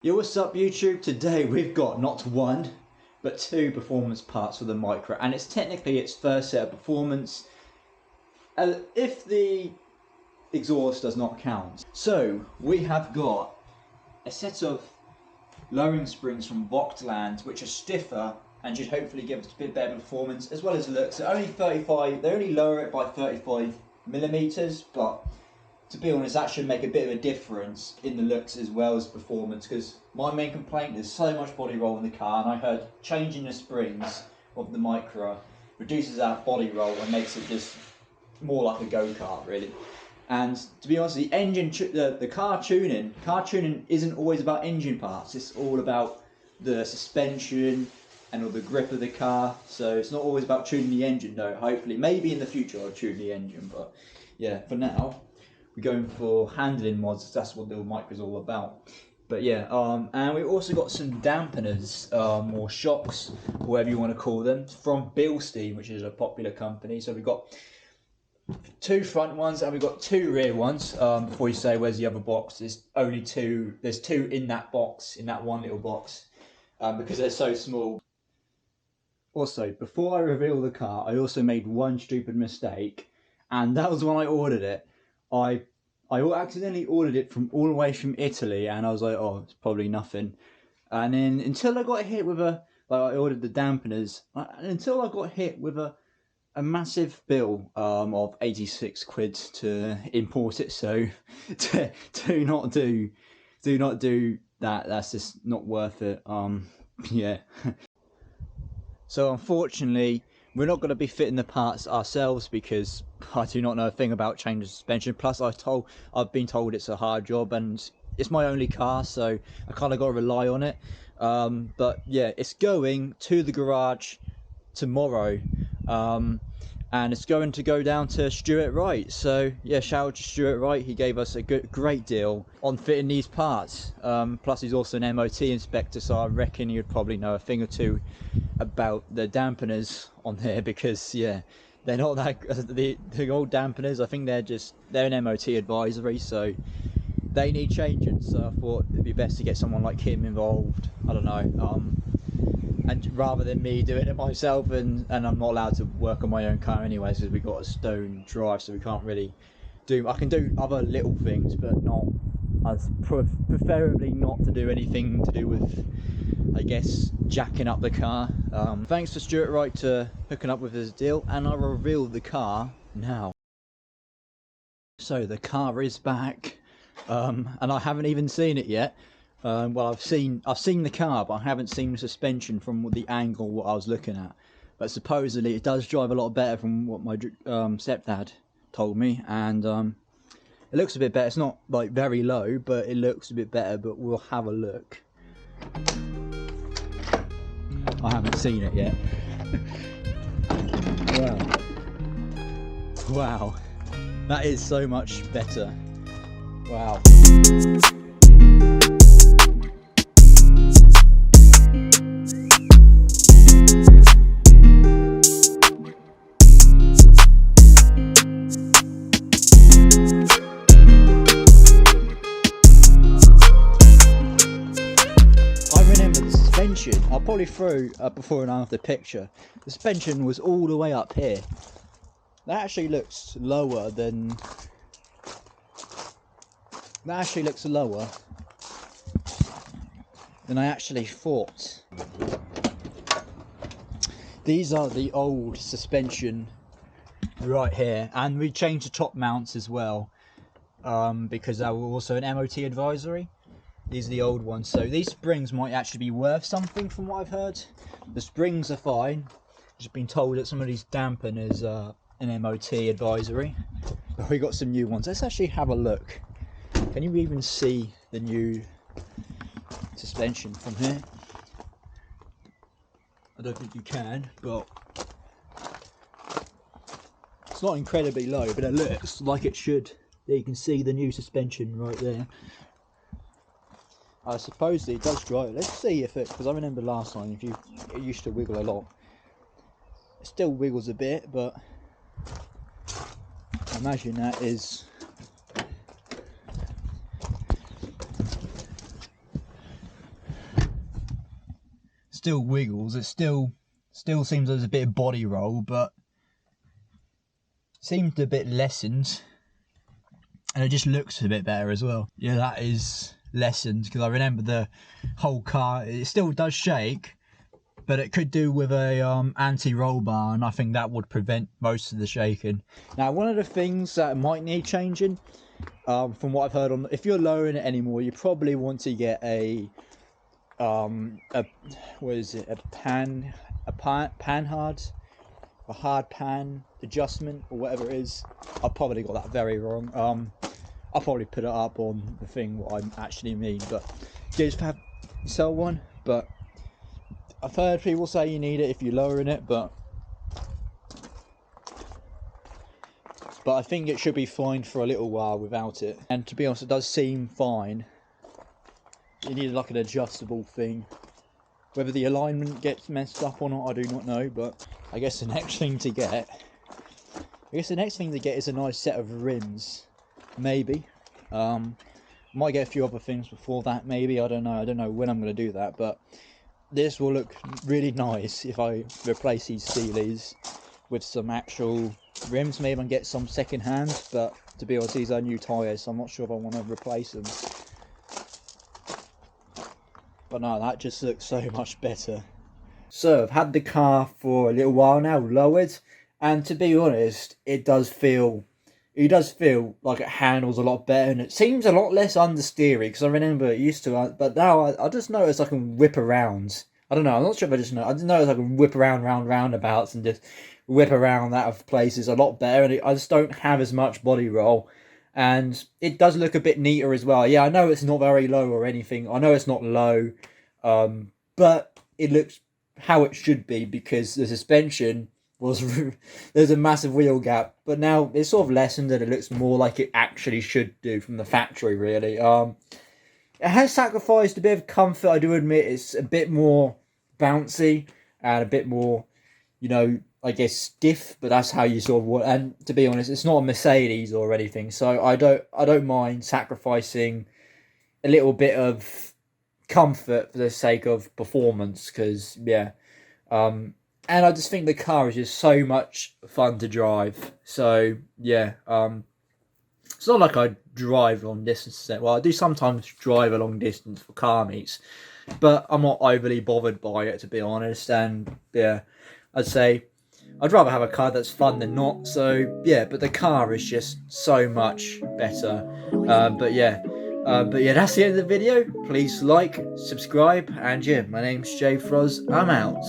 Yo, what's up YouTube? Today we've got not one but two performance parts for the Micra, and it's technically its first set of performance if the exhaust does not count. So we have got a set of lowering springs from Voigtland which are stiffer and should hopefully give us a bit better performance as well as looks. They only lower it by 35mm, but to be honest, that should make a bit of a difference in the looks as well as performance, because my main complaint is so much body roll in the car, and I heard changing the springs of the Micra reduces that body roll and makes it just more like a go-kart really. And to be honest, the engine, the car tuning isn't always about engine parts. It's all about the suspension and all the grip of the car. So it's not always about tuning the engine though. Hopefully, maybe in the future I'll tune the engine, but yeah, for now we're going for handling mods. That's what the Micra is all about. But yeah, and we also got some dampeners or shocks, whatever you want to call them, from Bilstein, which is a popular company. So we've got two front ones and we've got two rear ones. Before you say where's the other box, there's only two. There's two in that box, in that one little box, because they're so small. Also, before I reveal the car, I also made one stupid mistake, and that was when I ordered it. I accidentally ordered it from all the way from Italy, and I was like, oh, it's probably nothing. And then until I got hit with I ordered the dampeners, until I got hit with a massive bill of 86 quid to import it. So do not do that. That's just not worth it. Yeah. So unfortunately, we're not going to be fitting the parts ourselves because I do not know a thing about changing suspension. Plus, I've been told it's a hard job, and it's my only car, so I kind of got to rely on it. But yeah, it's going to the garage tomorrow, and it's going to go down to Stuart Wright. So yeah, shout out to Stuart Wright. He gave us a great deal on fitting these parts. Plus, he's also an MOT inspector, so I reckon he would probably know a thing or two about the dampeners on there, because yeah, they're not that the old dampeners. I think they're an MOT advisory, so they need changing. So I thought it'd be best to get someone like him involved. I don't know, and rather than me doing it myself, and I'm not allowed to work on my own car anyways because we got a stone drive, so we can't really do. I can do other little things, but not. Preferably not to do anything to do with, I guess, jacking up the car. Thanks to Stuart Wright to hooking up with this deal, and I'll reveal the car now. So the car is back, and I haven't even seen it yet. Well, I've seen the car, but I haven't seen the suspension from the angle what I was looking at. But supposedly it does drive a lot better from what my stepdad told me, and it looks a bit better. It's not like very low, but it looks a bit better. But we'll have a look. I haven't seen it yet. Wow, that is so much better. Wow. I'll probably throw a before and after picture. The suspension was all the way up here. That actually looks lower than. That actually looks lower than I actually thought. These are the old suspension right here, and we changed the top mounts as well, because they were also an MOT advisory. These are the old ones, so these springs might actually be worth something from what I've heard. The springs are fine. I've just been told that some of these dampeners are an MOT advisory. But we got some new ones. Let's actually have a look. Can you even see the new suspension from here? I don't think you can, but it's not incredibly low, but it looks like it should. There you can see the new suspension right there. Supposedly it does drive. Let's see if it, because I remember last time it used to wiggle a lot. It still wiggles a bit, but I imagine that is still wiggles. It still seems there's a bit of body roll, but seems a bit lessened, and it just looks a bit better as well. Yeah, that is lessened, because I remember the whole car, it still does shake, but it could do with a anti-roll bar, and I think that would prevent most of the shaking. Now, one of the things that might need changing, from what I've heard on, if you're lowering it anymore, you probably want to get a what is it, a hard pan adjustment, or whatever it is. I probably got that very wrong. I'll probably put it up on the thing what I actually mean, but just have sell one. But I've heard people say you need it if you're lowering it, but I think it should be fine for a little while without it. And to be honest, it does seem fine. You need like an adjustable thing. Whether the alignment gets messed up or not, I do not know, but I guess the next thing to get is a nice set of rims. Maybe. Might get a few other things before that, maybe. I don't know when I'm going to do that, but this will look really nice if I replace these Steelies with some actual rims. Maybe I can get some second hand, but to be honest, these are new tyres, so I'm not sure if I want to replace them. But no, that just looks so much better. So I've had the car for a little while now, lowered, and to be honest, it does feel like it handles a lot better, and it seems a lot less understeery, because I remember it used to, but now I just notice I can whip around. I don't know, I'm not sure if I just notice I can whip around roundabouts and just whip around out of places a lot better, and I just don't have as much body roll, and it does look a bit neater as well. Yeah, I know it's not very low or anything, I know it's not low, but it looks how it should be, because the suspension was there's a massive wheel gap, but now it's sort of lessened and it looks more like it actually should do from the factory, really. It has sacrificed a bit of comfort, I do admit. It's a bit more bouncy and a bit more, you know, I guess stiff, but that's how you sort of want. And to be honest, it's not a Mercedes or anything, so I don't mind sacrificing a little bit of comfort for the sake of performance, because yeah, and I just think the car is just so much fun to drive. So yeah, it's not like I drive long distances. Well, I do sometimes drive a long distance for car meets, but I'm not overly bothered by it, to be honest. And yeah, I'd say I'd rather have a car that's fun than not. So yeah, but the car is just so much better. But yeah, that's the end of the video. Please like, subscribe, and yeah, my name's Jay Froz. I'm out.